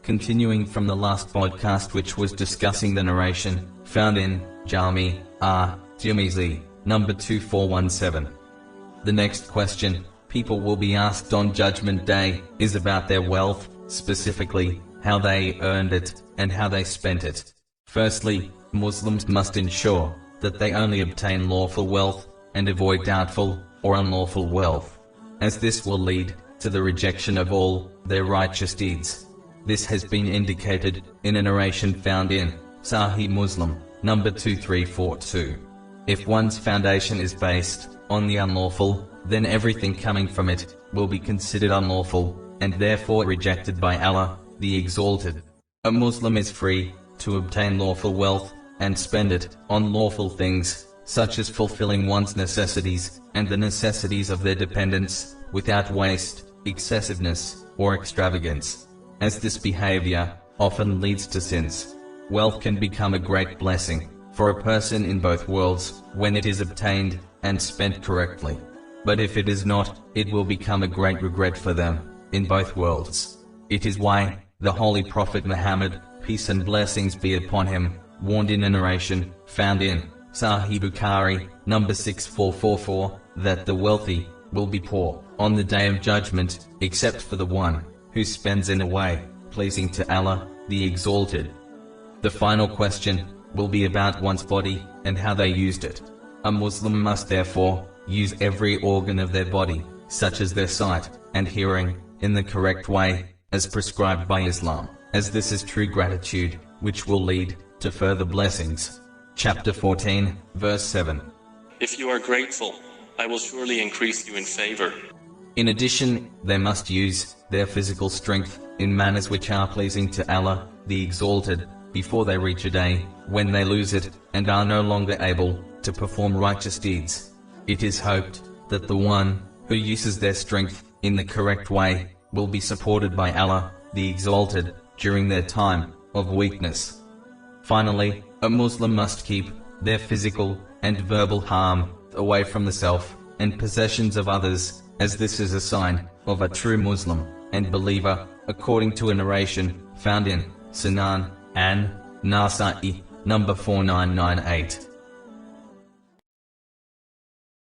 continuing from the last podcast, which was discussing the narration found in Jami Tirmizi, number 2417. The next question people will be asked on Judgment Day is about their wealth, specifically how they earned it and how they spent it. Firstly, Muslims must ensure that they only obtain lawful wealth and avoid doubtful or unlawful wealth, as this will lead to the rejection of all their righteous deeds. This has been indicated in a narration found in Sahih Muslim, number 2342. If one's foundation is based on the unlawful, then everything coming from it will be considered unlawful, and therefore rejected by Allah, the Exalted. A Muslim is free to obtain lawful wealth and spend it on lawful things, such as fulfilling one's necessities and the necessities of their dependents, without waste, excessiveness, or extravagance, as this behavior often leads to sins. Wealth can become a great blessing for a person in both worlds when it is obtained and spent correctly. But if it is not, it will become a great regret for them in both worlds. It is why the Holy Prophet Muhammad, peace and blessings be upon him, warned in a narration found in Sahih Bukhari, number 6444, that the wealthy will be poor on the Day of Judgment, except for the one who spends in a way pleasing to Allah, the Exalted. The final question will be about one's body and how they used it. A Muslim must therefore use every organ of their body, such as their sight and hearing, in the correct way, as prescribed by Islam, as this is true gratitude, which will lead to further blessings. Chapter 14, verse 7. If you are grateful, I will surely increase you in favor. In addition, they must use their physical strength in manners which are pleasing to Allah, the Exalted, before they reach a day when they lose it and are no longer able to perform righteous deeds. It is hoped that the one who uses their strength in the correct way will be supported by Allah, the Exalted, during their time of weakness. Finally, a Muslim must keep their physical and verbal harm away from the self and possessions of others, as this is a sign of a true Muslim and believer, according to a narration found in Sunnah and Nasa'i, number 4998.